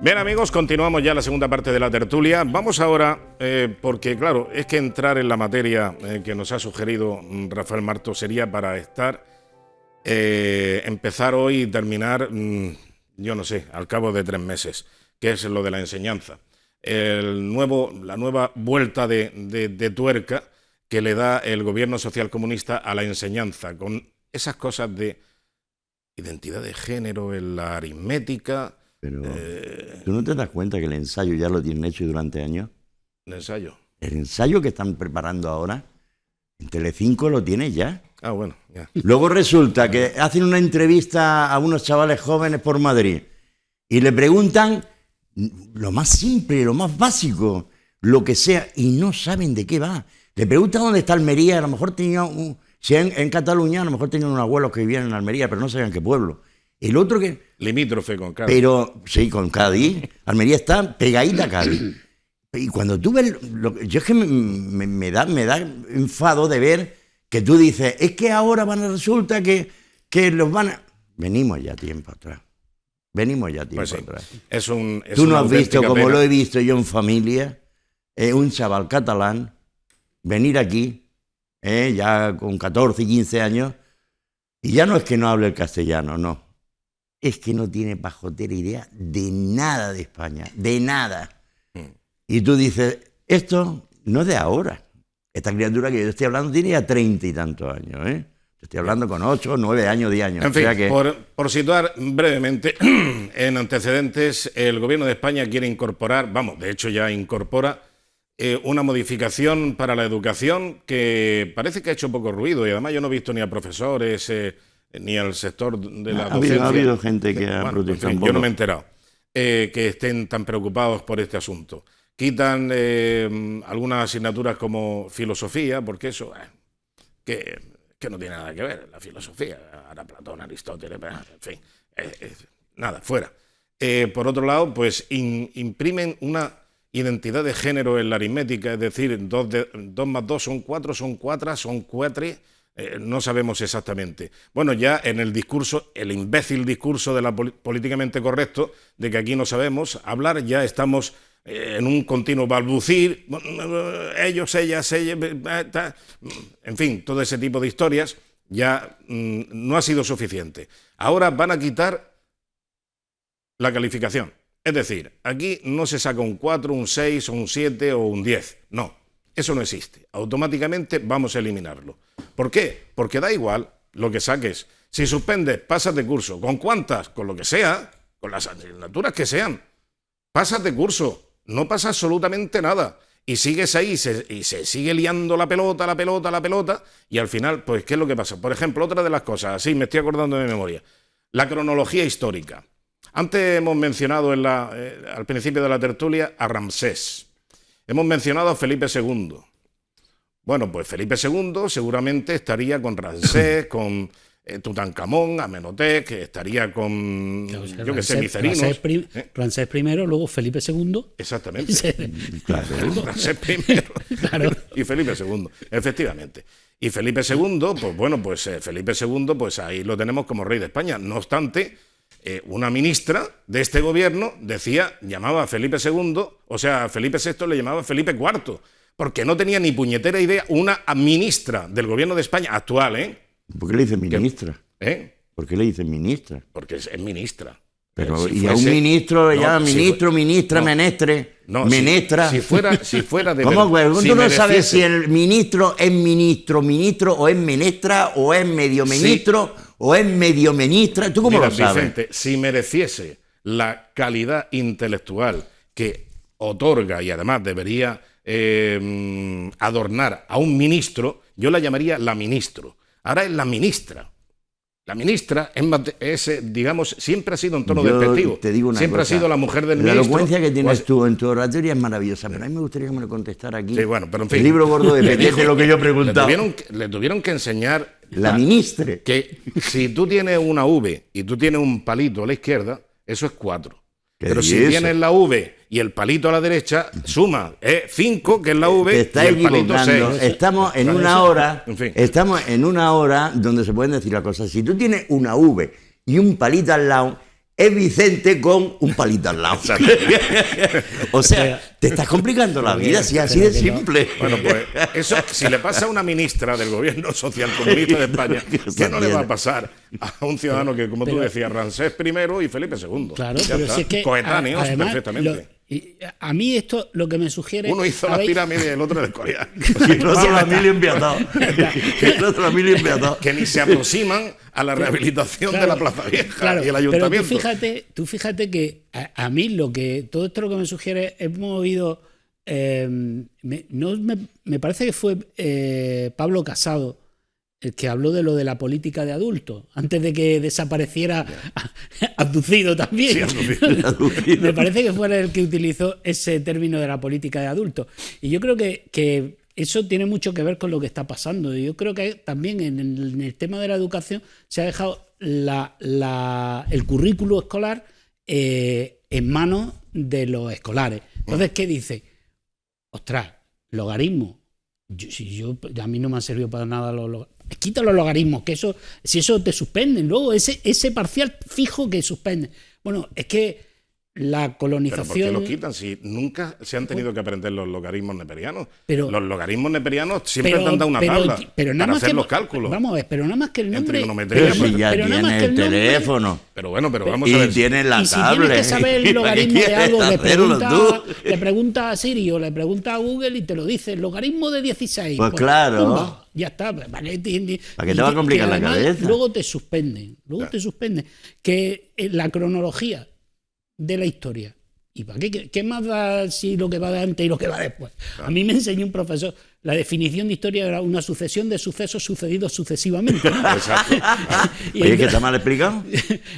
Bien, amigos, continuamos ya la segunda parte de la tertulia. Vamos ahora, porque claro, es que entrar en la materia que nos ha sugerido Rafael Marto sería para empezar hoy y terminar, yo no sé, al cabo de 3 meses, que es lo de la enseñanza. La nueva vuelta de tuerca que le da el gobierno socialcomunista a la enseñanza, con esas cosas de identidad de género en la aritmética. Pero, ¿tú no te das cuenta que el ensayo ya lo tienen hecho durante años? ¿El ensayo? El ensayo que están preparando ahora, en Telecinco lo tiene ya. Ah, bueno, ya. Luego resulta que hacen una entrevista a unos chavales jóvenes por Madrid y le preguntan lo más simple, lo más básico, lo que sea, y no saben de qué va. Le preguntan dónde está Almería, a lo mejor tenían, si en Cataluña, a lo mejor tenían unos abuelos que vivían en Almería, pero no sabían qué pueblo. El otro que... Limítrofe con Cádiz. Pero, sí, con Cádiz. Almería está pegadita a Cádiz. Y cuando tú ves... yo es que me da enfado de ver que tú dices, es que ahora resulta que los van a... Venimos ya tiempo atrás. Pues sí, atrás. Tú no has visto, como lo he visto yo en familia, un chaval catalán venir aquí, ya con 14, 15 años, y ya no es que no hable el castellano, no. Es que no tiene pajotera idea de nada de España, de nada. Y tú dices, esto no es de ahora. Esta criatura que yo estoy hablando tiene ya 30 y tantos años, ¿eh? Estoy hablando con 8, 9 años, 10 años. En fin, o sea que... por situar brevemente en antecedentes, el gobierno de España quiere incorporar, de hecho ya incorpora, una modificación para la educación que parece que ha hecho poco ruido, y además yo no he visto ni a profesores ni al sector de la docencia. Ha habido gente que ha protestado un poco. Yo no me he enterado que estén tan preocupados por este asunto. Quitan algunas asignaturas como filosofía, porque eso que no tiene nada que ver, la filosofía, ahora Platón, Aristóteles, en fin, nada, fuera. Por otro lado, pues imprimen una identidad de género en la aritmética, es decir, 2 más 2 son 4, son 4, son 4, no sabemos exactamente. Bueno, ya en el discurso, el imbécil discurso de la políticamente correcto, de que aquí no sabemos hablar, ya estamos en un continuo balbucir, ellos, ellas, en fin, todo ese tipo de historias ya no ha sido suficiente. Ahora van a quitar la calificación. Es decir, aquí no se saca un 4, un 6, o un 7 o un 10. No, eso no existe. Automáticamente vamos a eliminarlo. ¿Por qué? Porque da igual lo que saques. Si suspendes, pasas de curso. ¿Con cuántas? Con lo que sea, con las asignaturas que sean. Pasas de curso. No pasa absolutamente nada. Y sigues ahí y se sigue liando la pelota, y al final, pues, ¿qué es lo que pasa? Por ejemplo, otra de las cosas, así me estoy acordando de memoria, la cronología histórica. Antes hemos mencionado al principio de la tertulia a Ramsés. Hemos mencionado a Felipe II. Bueno, pues Felipe II seguramente estaría con Ramsés, con Tutankamón, Amenhotep, que estaría con, yo que sé, Micerinos. Ramsés primero, luego Felipe II. Exactamente. Claro. Ramsés primero. Claro. Y Felipe II, efectivamente. Y Felipe II, pues bueno, pues Felipe II, pues ahí lo tenemos como rey de España. No obstante, una ministra de este gobierno llamaba a Felipe II, o sea, a Felipe VI le llamaba Felipe IV, porque no tenía ni puñetera idea una ministra del gobierno de España actual, ¿Por qué le dicen ministra? ¿Por qué le dicen ministra? Porque es ministra. Pero y a un ministro le llama ministro, ministra, menestre, menestra. Si fuera de ¿Cómo? verdad, Tú no sabes si el ministro, o es menestra, o es medio ministro, o es medio ministra. ¿Tú cómo lo sabes? Vicente, si mereciese la calidad intelectual que otorga y además debería adornar a un ministro, yo la llamaría la ministro. Ahora es la ministra. La ministra digamos, siempre ha sido en tono despectivo. Te digo una siempre cosa. Ha sido la mujer del ministro. La elocuencia que tienes tú en tu oratoria es maravillosa, pero a mí me gustaría que me lo contestara aquí. Sí, bueno, pero en fin. El libro gordo de Petete, lo que yo preguntaba. Le tuvieron que enseñar... La ministra. Que si tú tienes una V y tú tienes un palito a la izquierda, eso es 4. Pero si tienes la V y el palito a la derecha, suma 5, que es la V, te estás y el palito 6. Estamos en una hora donde se pueden decir las cosas. Si tú tienes una V y un palito al lado, es Vicente con un palito al lado. O sea, te estás complicando la vida, si así de simple. Bueno, pues eso, si le pasa a una ministra del gobierno socialcomunista de España, ¿qué no le va a pasar a un ciudadano que, como tú decías, Ramsés I y Felipe II? Claro, Ya pero está. si es que Coetáneos además, perfectamente. a mí esto lo que me sugiere... Uno hizo las pirámides y el otro de Corea. Y el otro la Emilio Empiatado. El otro Emilio Empiatado. Que ni se aproximan a la rehabilitación de la Plaza Vieja y el ayuntamiento. Pero tú fíjate que a mí todo esto lo que me sugiere, hemos oído, me parece que fue Pablo Casado el que habló de lo de la política de adultos, antes de que desapareciera abducido también. Sí, abducido. Me parece que fue el que utilizó ese término de la política de adultos. Y yo creo que eso tiene mucho que ver con lo que está pasando. Y yo creo que también en el tema de la educación se ha dejado el currículo escolar en manos de los escolares. Entonces, ¿qué dice? Ostras, logaritmo. A mí no me han servido para nada los logaritmos. Quita los logaritmos, que si eso te suspenden. Luego, ese parcial fijo que suspende. Bueno, es que la colonización... ¿Pero por qué los quitan si nunca se han tenido que aprender los logaritmos neperianos? Los logaritmos neperianos siempre te han dado una tabla para hacer los cálculos. Vamos a ver, pero nada más que el nombre... Pero si ya tiene el teléfono. Pero bueno, vamos a ver. Y tiene la y si tablet. tienes que saber el logaritmo de algo, le pregunta a Siri o le pregunta a Google y te lo dice. El logaritmo de 16. Pues claro. Pumba, ya está. Vale, ¿para qué te va a complicar la cabeza? Luego te suspenden. Que la cronología de la historia. ¿Y para qué? ¿Qué más da si lo que va de antes y lo que va después? A mí me enseñó un profesor, la definición de historia era una sucesión de sucesos sucedidos sucesivamente. Exacto. Oye, ¿que está mal explicado?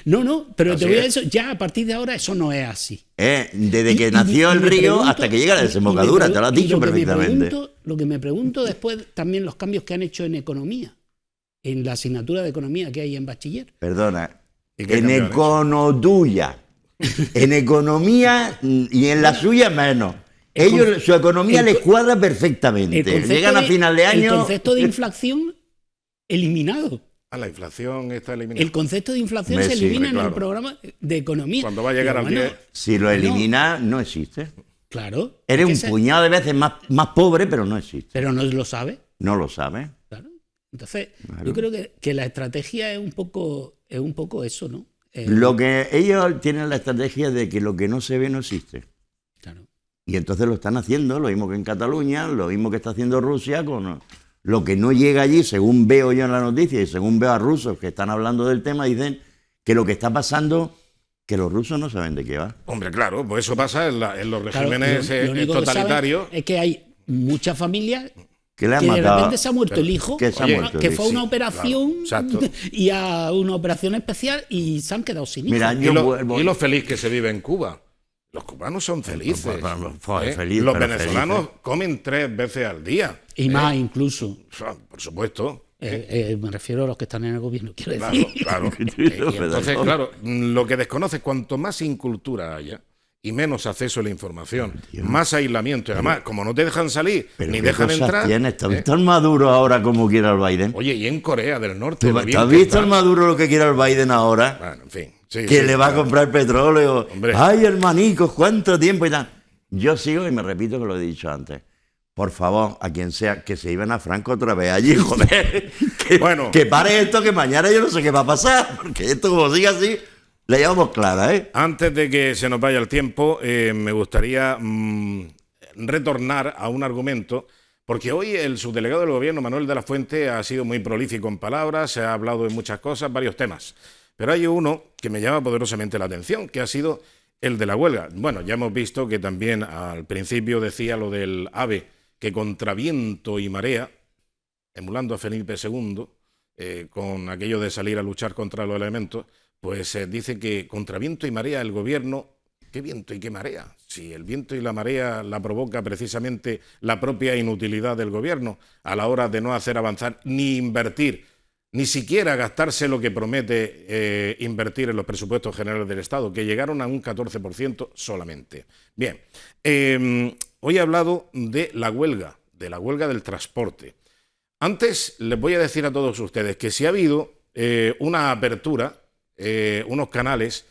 No, pero Así te voy a es. decir, ya a partir de ahora eso no es así. Desde que nació el río hasta que llega la desembocadura, te lo has dicho perfectamente. Lo que me pregunto después también los cambios que han hecho en economía, en la asignatura de economía que hay en bachiller. Perdona, ¿Y qué en cambios han hecho? econoduya. En economía y en la suya menos. Ellos, su economía les cuadra perfectamente. Llegan a final de año. El concepto de inflación eliminado. La inflación está eliminada. El concepto de inflación se Sí, elimina en claro. el programa de economía. Cuando va a llegar al 10. Si lo elimina, no existe. Claro. Eres es que un puñado de veces más pobre, pero no existe. pero no lo sabe. No lo sabe. Claro. Entonces, yo creo que la estrategia es un poco eso, ¿no? Lo que ellos tienen la estrategia de que lo que no se ve no existe. Claro. Y entonces lo están haciendo, lo mismo que en Cataluña, lo mismo que está haciendo Rusia con lo que no llega allí, según veo yo en la noticia y según veo a rusos que están hablando del tema, dicen que lo que está pasando, que los rusos no saben de qué va. Hombre, claro, pues eso pasa en los Claro, regímenes lo único que totalitarios. saben es que hay muchas familias Que le han que de matado. repente se ha muerto el hijo, Que se ha Oye, muerto el que hijo. fue a una sí, operación claro, exacto. y a una operación especial y se han quedado sin hijos. Mira, Y yo lo, vuelvo. y lo feliz que se vive en Cuba. Los cubanos son felices. Pues, ¿eh? feliz, Los pero venezolanos felices. comen 3 veces al día. Y más incluso. Por supuesto. Me refiero a los que están en el gobierno, quiero Claro, decir. claro. Y entonces, claro, lo que desconoces, cuanto más incultura haya y menos acceso a la información, más aislamiento. Y además, como no te dejan salir Pero ni qué dejan cosas entrar. tiene, está visto el Maduro ahora como quiere el Biden. Oye, y en Corea del Norte. ¿Tú lo bien has que visto está. el Maduro lo que quiere el Biden ahora? Bueno, en fin. Sí, Que sí, le va a claro. comprar petróleo. Hombre. Ay, hermanicos, cuánto tiempo y tal. Yo sigo y me repito que lo he dicho antes. Por favor, a quien sea, que se iban a Franco otra vez allí, joder. Bueno. Que pare esto, que mañana yo no sé qué va a pasar. Porque esto, como siga así, la llevamos clara, ¿eh? Antes de que se nos vaya el tiempo, me gustaría retornar a un argumento, porque hoy el subdelegado del gobierno, Manuel de la Fuente, ha sido muy prolífico en palabras, se ha hablado de muchas cosas, varios temas. Pero hay uno que me llama poderosamente la atención, que ha sido el de la huelga. Bueno, ya hemos visto que también al principio decía lo del AVE, que contra viento y marea, emulando a Felipe II, con aquello de salir a luchar contra los elementos, pues dice que contra viento y marea el gobierno... ¿Qué viento y qué marea? Si el viento y la marea la provoca precisamente la propia inutilidad del gobierno a la hora de no hacer avanzar ni invertir, ni siquiera gastarse lo que promete invertir en los presupuestos generales del Estado, que llegaron a un 14% solamente. Bien, hoy he hablado de la huelga del transporte. Antes les voy a decir a todos ustedes que si ha habido una apertura, unos canales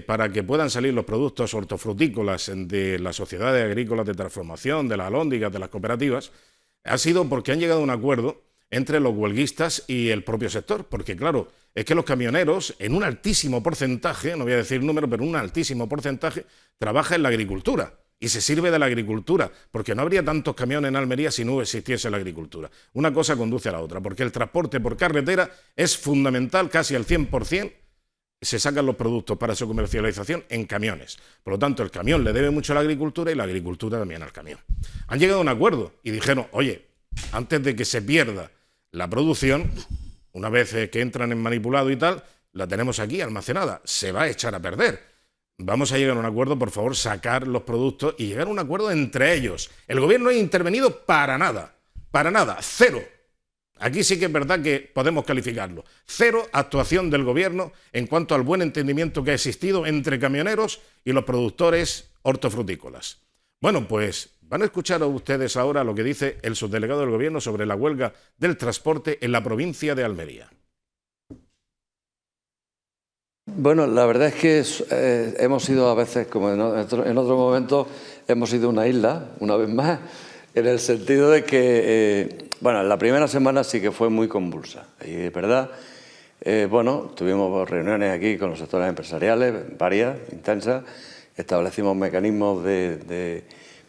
para que puedan salir los productos hortofrutícolas de las sociedades agrícolas de transformación, de las alhóndigas, de las cooperativas, ha sido porque han llegado a un acuerdo entre los huelguistas y el propio sector, porque claro, es que los camioneros en un altísimo porcentaje, no voy a decir número, pero un altísimo porcentaje, trabaja en la agricultura y se sirve de la agricultura, porque no habría tantos camiones en Almería si no existiese la agricultura. Una cosa conduce a la otra, porque el transporte por carretera es fundamental, casi al 100%, se sacan los productos para su comercialización en camiones. Por lo tanto, el camión le debe mucho a la agricultura y la agricultura también al camión. Han llegado a un acuerdo y dijeron, oye, antes de que se pierda la producción, una vez que entran en manipulado y tal, la tenemos aquí almacenada, se va a echar a perder. Vamos a llegar a un acuerdo, por favor, sacar los productos y llegar a un acuerdo entre ellos. El gobierno no ha intervenido para nada, cero. Aquí sí que es verdad que podemos calificarlo. Cero actuación del gobierno en cuanto al buen entendimiento que ha existido entre camioneros y los productores hortofrutícolas. Bueno, pues van a escuchar a ustedes ahora lo que dice el subdelegado del gobierno sobre la huelga del transporte en la provincia de Almería. Bueno, la verdad es que hemos sido a veces, como en otro momento, hemos sido una isla, una vez más, en el sentido de que, bueno, la primera semana sí que fue muy convulsa. Y es verdad, bueno, tuvimos reuniones aquí con los sectores empresariales, varias, intensas, establecimos mecanismos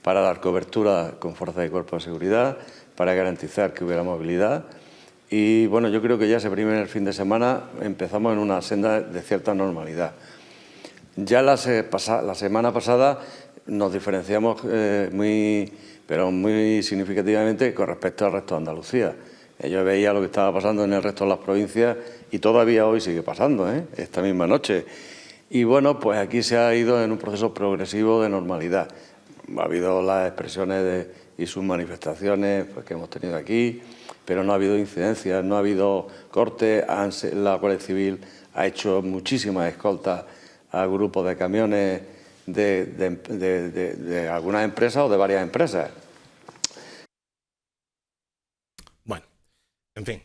para dar cobertura con fuerzas de cuerpo de seguridad, para garantizar que hubiera movilidad. Y bueno, yo creo que ya ese primer fin de semana empezamos en una senda de cierta normalidad. Ya la semana pasada nos diferenciamos pero muy significativamente con respecto al resto de Andalucía. Yo veía lo que estaba pasando en el resto de las provincias y todavía hoy sigue pasando, esta misma noche. Y bueno, pues aquí se ha ido en un proceso progresivo de normalidad. Ha habido las expresiones y sus manifestaciones que hemos tenido aquí, pero no ha habido incidencias, no ha habido cortes. La Guardia Civil ha hecho muchísimas escoltas a grupos de camiones de algunas empresas o de varias empresas. Bueno, en fin.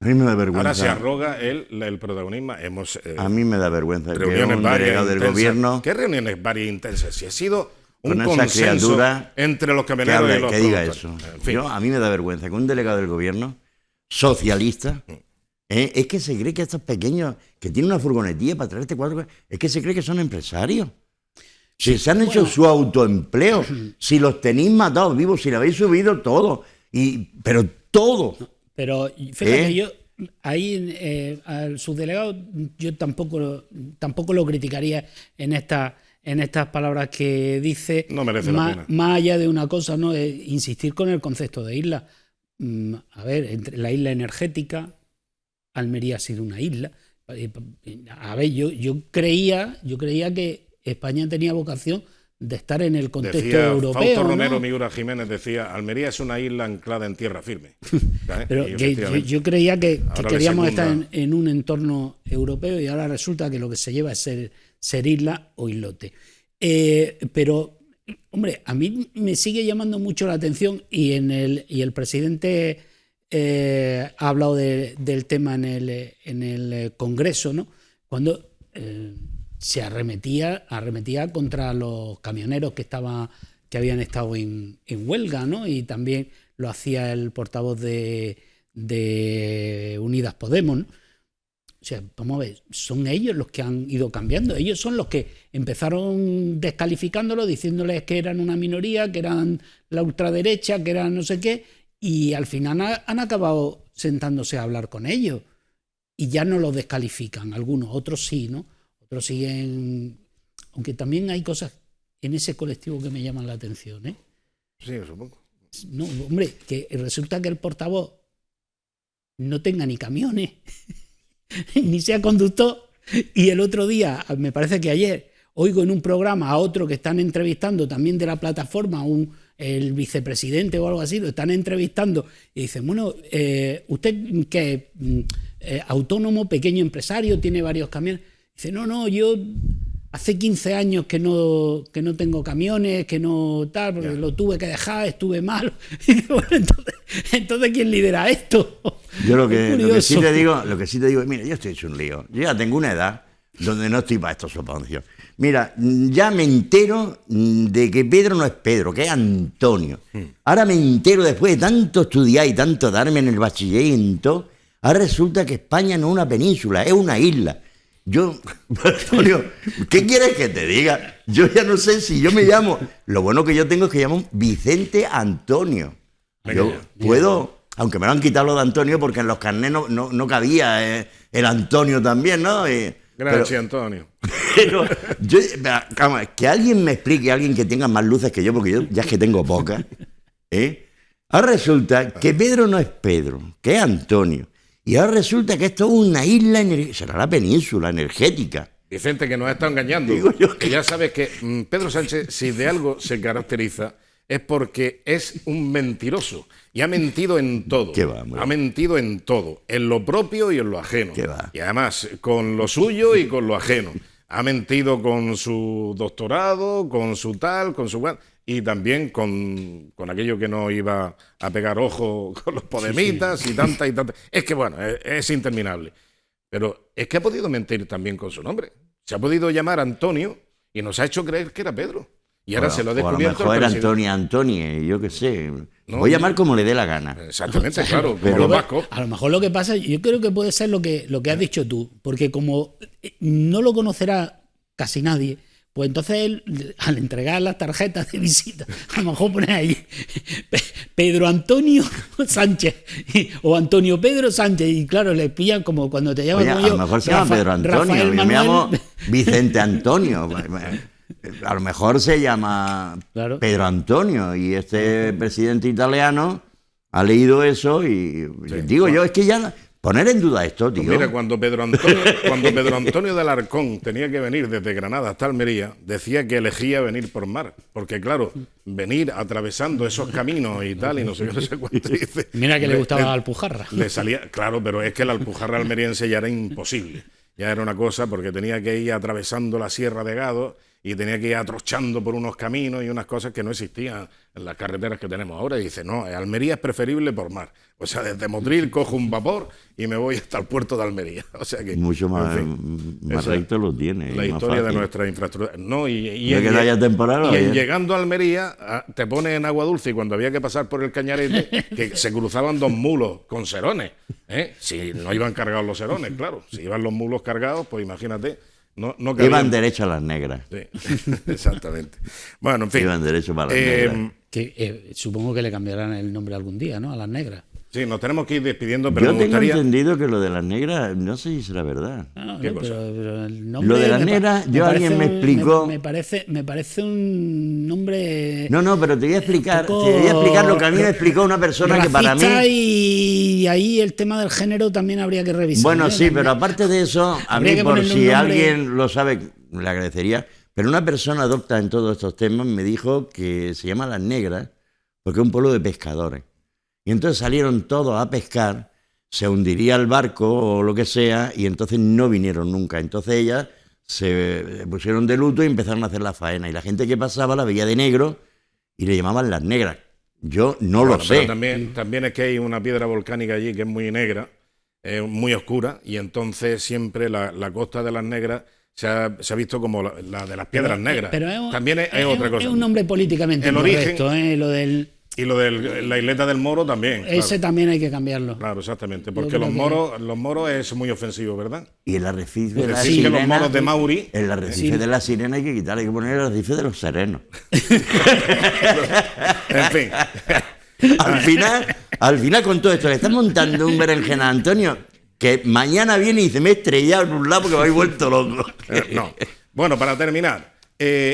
A mí me da vergüenza. Ahora se arroga el protagonismo. A mí me da vergüenza. Reuniones varias del gobierno. ¿Qué reuniones varias intensas? Si ha sido un con esa consenso criatura entre los camioneros y los que diga productores. eso. En fin. A mí me da vergüenza que un delegado del gobierno socialista es que se cree que estos pequeños que tienen una furgonetilla para traerte cuatro, es que se cree que son empresarios. Si se han hecho su autoempleo, si los tenéis matados vivos, si le habéis subido todo, pero todo. Pero fíjate, yo ahí al subdelegado yo tampoco lo criticaría en estas palabras que dice. No merece la pena. Más allá de una cosa, ¿no? Insistir con el concepto de isla. A ver, entre la isla energética, Almería ha sido una isla. A ver, yo creía que España tenía vocación de estar en el contexto decía europeo. Fausto Romero ¿no? Migura Jiménez decía, Almería es una isla anclada en tierra firme. Pero yo creía que queríamos estar en un entorno europeo y ahora resulta que lo que se lleva es ser isla o islote. Pero, hombre, a mí me sigue llamando mucho la atención y el presidente ha hablado del tema en el Congreso, ¿no? Cuando se arremetía contra los camioneros que habían estado en huelga, ¿no? Y también lo hacía el portavoz de Unidas Podemos, ¿no? O sea, vamos a ver, son ellos los que han ido cambiando. Ellos son los que empezaron descalificándolo, diciéndoles que eran una minoría, que eran la ultraderecha, que eran no sé qué, y al final han acabado sentándose a hablar con ellos. Y ya no los descalifican, algunos, otros sí, ¿no? Otros siguen... Aunque también hay cosas en ese colectivo que me llaman la atención, ¿eh? Sí, supongo. No, hombre, que resulta que el portavoz no tenga ni camiones, ni sea conductor, y el otro día, me parece que ayer, oigo en un programa a otro que están entrevistando también de la plataforma, el vicepresidente o algo así, lo están entrevistando, y dicen, bueno, ¿usted qué autónomo, pequeño empresario, tiene varios camiones? Dice, no, yo hace 15 años que no tengo camiones, que no tal, porque lo tuve que dejar, estuve mal. Y digo, bueno, entonces ¿quién lidera esto? Yo lo que sí te digo es, mira, yo estoy hecho un lío. Yo ya tengo una edad donde no estoy para estos soponcios. Mira, ya me entero de que Pedro no es Pedro, que es Antonio. Ahora me entero, después de tanto estudiar y tanto darme en el bachillerato, ahora resulta que España no es una península, es una isla. Yo, Antonio, ¿qué quieres que te diga? Yo ya no sé si yo me llamo... Lo bueno que yo tengo es que llamo Vicente Antonio. Yo puedo... Aunque me lo han quitado lo de Antonio porque en los carnés no cabía el Antonio también, ¿no? Gracias, Antonio. Pero yo, calma, que alguien me explique, alguien que tenga más luces que yo, porque yo ya es que tengo pocas, Ahora resulta que Pedro no es Pedro, que es Antonio. Y ahora resulta que esto es una isla, será la península energética. Vicente, que nos ha estado engañando. Digo yo que ya sabes que Pedro Sánchez, si de algo se caracteriza, es porque es un mentiroso. Y ha mentido en todo. ¿Qué va, hombre? Ha mentido en todo. En lo propio y en lo ajeno. ¿Qué va? Y además, con lo suyo y con lo ajeno. Ha mentido con su doctorado, con su tal, con su... Y también con aquello que no iba a pegar ojo con los podemitas y tanta y tanta. Es que, bueno, es interminable. Pero es que ha podido mentir también con su nombre. Se ha podido llamar Antonio y nos ha hecho creer que era Pedro. Y ahora se lo ha descubierto. O a lo mejor era el presidente. Antonie, yo qué sé. No, Voy a llamar como le dé la gana. Exactamente, claro, como pero los vascos. A lo mejor lo que pasa, yo creo que puede ser lo que has dicho tú, porque como no lo conocerá casi nadie, pues entonces él, al entregar las tarjetas de visita, a lo mejor pone ahí Pedro Antonio Sánchez o Antonio Pedro Sánchez, y claro, le pillan como cuando te llaman. Oye, como a yo, lo mejor se llama Pedro Antonio, Rafael yo me Manuel. llamo Vicente Antonio. A lo mejor se llama Claro. Pedro Antonio y este presidente italiano ha leído eso y digo yo, es que ya poner en duda esto, tío. Pues mira, cuando Pedro Antonio de Alarcón tenía que venir desde Granada hasta Almería, decía que elegía venir por mar. Porque, claro, venir atravesando esos caminos y tal, y no sé qué, no sé cuánto dice. Mira que le gustaba la Alpujarra. Le salía, claro, pero es que la Alpujarra almeriense ya era imposible. Ya era una cosa porque tenía que ir atravesando la Sierra de Gado y tenía que ir atrochando por unos caminos y unas cosas que no existían en las carreteras que tenemos ahora. Y dice, no, Almería es preferible por mar. O sea, desde Motril cojo un vapor y me voy hasta el puerto de Almería. O sea que... Mucho más, en fin, más esa es recto lo tiene. la más historia de fácil. nuestra infraestructura. No, y ¿De que no haya temporal o y en bien? llegando a Almería, te pones en agua dulce y cuando había que pasar por el Cañarete, que se cruzaban dos mulos con serones. Si no iban cargados los serones, claro. Si iban los mulos cargados, pues imagínate. No cabían. Iban derecho a las negras. Sí, exactamente. Bueno, en fin. Iban derecho para las negras. Que supongo que le cambiarán el nombre algún día, ¿no? A las negras. Sí, nos tenemos que ir despidiendo, pero Yo me tengo gustaría... entendido que lo de las negras, no sé si será verdad. No, ¿Qué no, cosa? pero el nombre Lo de las me pa- negras, me yo parece alguien me un- explicó... Me parece un nombre... No, pero te voy a explicar, poco te voy a explicar lo que a mí me explicó una persona que para mí... racista, y ahí el tema del género también habría que revisar. Bueno, sí, También. pero aparte de eso, a Habría mí que por ponerle si un nombre- alguien lo sabe, le agradecería, pero una persona docta en todos estos temas me dijo que se llama Las Negras porque es un pueblo de pescadores. Y entonces salieron todos a pescar, se hundiría el barco o lo que sea, y entonces no vinieron nunca. Entonces ellas se pusieron de luto y empezaron a hacer la faena. Y la gente que pasaba la veía de negro y le llamaban Las Negras. Yo no lo Bueno, pero sé. también es que hay una piedra volcánica allí que es muy negra, muy oscura, y entonces siempre la costa de las negras se ha visto como la de las piedras negras. Pero es, también es otra cosa. Es un nombre políticamente El incorrecto, origen- lo del... Y lo de la isleta del Moro también. Ese también hay que cambiarlo. Claro, exactamente. Porque creo los moros es muy ofensivo, ¿verdad? Y el arrecife de la Decir que los sirena... moros de Mauri... El arrecife de la sirena hay que quitarle, hay que poner el arrecife de los serenos. En fin. Al final con todo esto le están montando un berenjena a Antonio que mañana viene y dice, me he estrellado en un lado porque me habéis vuelto loco. No. Bueno, para terminar,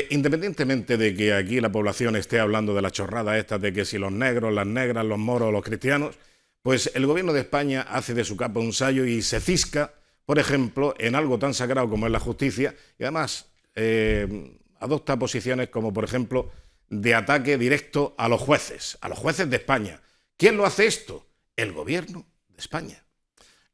independientemente de que aquí la población esté hablando de la chorrada esta de que si los negros, las negras, los moros, los cristianos, pues el gobierno de España hace de su capa un sayo y se cisca, por ejemplo, en algo tan sagrado como es la justicia, y además adopta posiciones como, por ejemplo, de ataque directo a los jueces de España. ¿Quién lo hace esto? El gobierno de España.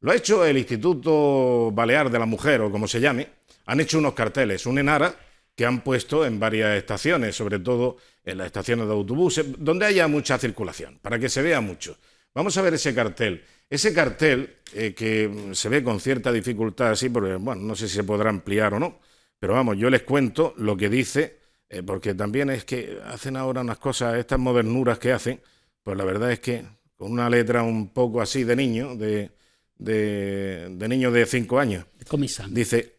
Lo ha hecho el Instituto Balear de la Mujer, o como se llame. Han hecho unos carteles, un enara, que han puesto en varias estaciones, sobre todo en las estaciones de autobuses, donde haya mucha circulación, para que se vea mucho. Vamos a ver ese cartel. Ese cartel que se ve con cierta dificultad así, porque bueno, no sé si se podrá ampliar o no, pero vamos, yo les cuento lo que dice, porque también es que hacen ahora unas cosas, estas modernuras que hacen, pues la verdad es que con una letra un poco así de niño, de niño de 5 años, dice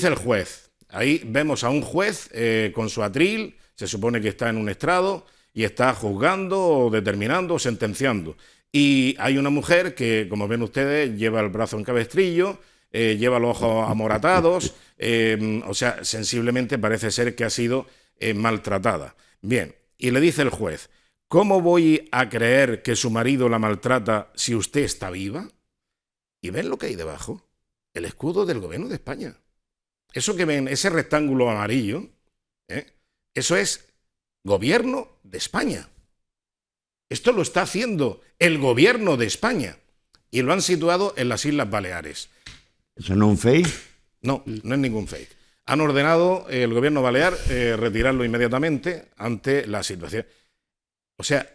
el juez. Ahí vemos a un juez con su atril, se supone que está en un estrado y está juzgando o determinando o sentenciando. Y hay una mujer que, como ven ustedes, lleva el brazo en cabestrillo, lleva los ojos amoratados, o sea, sensiblemente parece ser que ha sido maltratada. Bien, y le dice el juez, ¿cómo voy a creer que su marido la maltrata si usted está viva? ¿Y ven lo que hay debajo? El escudo del gobierno de España. Eso que ven, ese rectángulo amarillo, eso es gobierno de España. Esto lo está haciendo el gobierno de España y lo han situado en las Islas Baleares. ¿Eso no es un fake? No, no es ningún fake. Han ordenado el gobierno balear retirarlo inmediatamente ante la situación. O sea,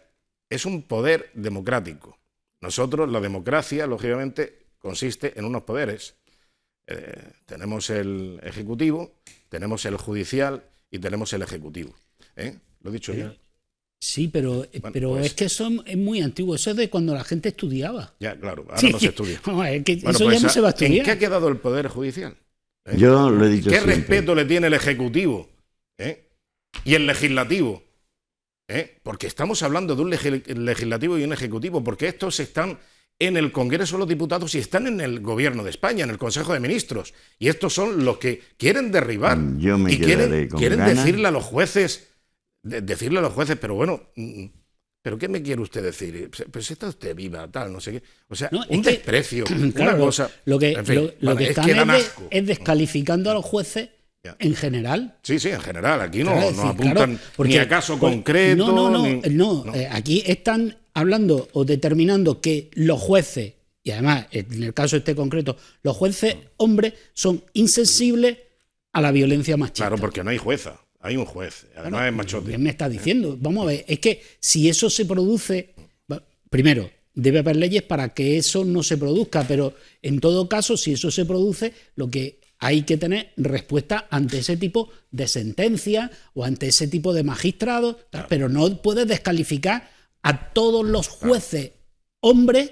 es un poder democrático. Nosotros, la democracia, lógicamente, consiste en unos poderes. Tenemos el ejecutivo, tenemos el judicial y tenemos el ejecutivo. ¿Lo he dicho ya? Sí, pero pues, es que eso es muy antiguo. Eso es de cuando la gente estudiaba. Ya, claro, ahora no se estudia. No, es que Bueno, eso pues, ya no se va a estudiar. ¿en qué ha quedado el poder judicial? Yo lo he dicho ¿Qué siempre. respeto le tiene el ejecutivo y el legislativo? Porque estamos hablando de un legislativo y un ejecutivo, porque estos están en el Congreso de los Diputados y están en el Gobierno de España, en el Consejo de Ministros. Y estos son los que quieren derribar y quieren decirle a los jueces, pero bueno, ¿pero qué me quiere usted decir? Pues está usted viva, tal, no sé qué. O sea, No, un desprecio, claro, una cosa. Lo que, en fin, lo que es están que dan asco. es descalificando a los jueces en general. Sí, en general. Aquí no, Claro, no decir, apuntan claro, porque, ni a caso concreto. No. Aquí están hablando o determinando que los jueces, y además en el caso este concreto, los jueces hombres son insensibles a la violencia machista. Claro, porque no hay jueza, hay un juez, además es machote. ¿Qué me está diciendo? Vamos a ver, es que si eso se produce, primero, debe haber leyes para que eso no se produzca, pero en todo caso, si eso se produce, lo que hay que tener respuesta ante ese tipo de sentencias o ante ese tipo de magistrados, claro. Pero no puedes descalificar a todos los jueces hombres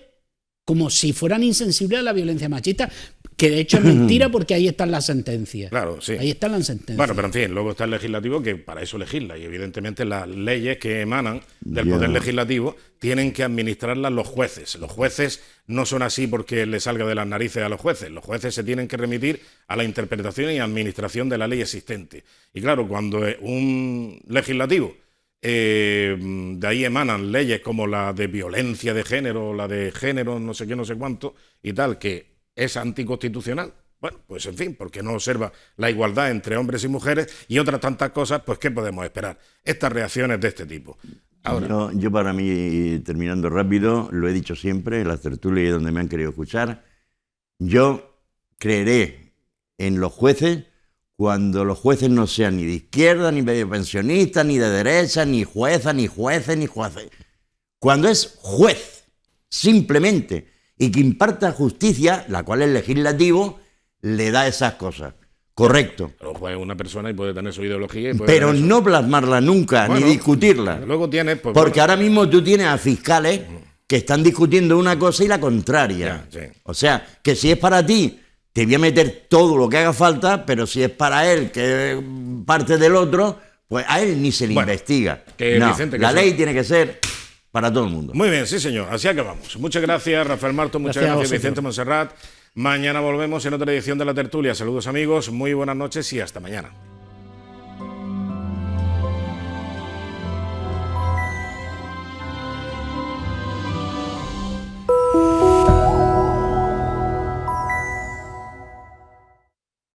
como si fueran insensibles a la violencia machista, que de hecho es mentira porque ahí están las sentencias. Claro, sí. Ahí están las sentencias. Bueno, pero en fin, luego está el legislativo que para eso legisla y evidentemente las leyes que emanan del poder legislativo tienen que administrarlas los jueces. Los jueces no son así porque les salga de las narices a los jueces. Los jueces se tienen que remitir a la interpretación y administración de la ley existente. Y claro, cuando un legislativo de ahí emanan leyes como la de violencia de género, la de género, no sé qué, no sé cuánto y tal, que es anticonstitucional. Bueno, pues en fin, porque no observa la igualdad entre hombres y mujeres y otras tantas cosas, pues ¿qué podemos esperar? Estas reacciones de este tipo. Ahora, yo para mí, terminando rápido, lo he dicho siempre, en las tertulias donde me han querido escuchar, yo creeré en los jueces cuando los jueces no sean ni de izquierda, ni medio pensionista, ni de derecha, ni jueza, ni jueces, ni jueces. Cuando es juez, simplemente, y que imparta justicia, la cual el legislativo le da esas cosas. Correcto. Pero juez es una persona y puede tener su ideología. Pero no plasmarla nunca, ni discutirla. Luego tienes, pues, porque ahora mismo tú tienes a fiscales que están discutiendo una cosa y la contraria. Ya, sí. O sea, que si es para ti, te voy a meter todo lo que haga falta, pero si es para él, que es parte del otro, pues a él ni se le investiga. No, Vicente, la ley tiene que ser para todo el mundo. Muy bien, sí señor, así acabamos. Muchas gracias, Rafael Marto, muchas gracias Vicente Montserrat. Mañana volvemos en otra edición de La Tertulia. Saludos amigos, muy buenas noches y hasta mañana.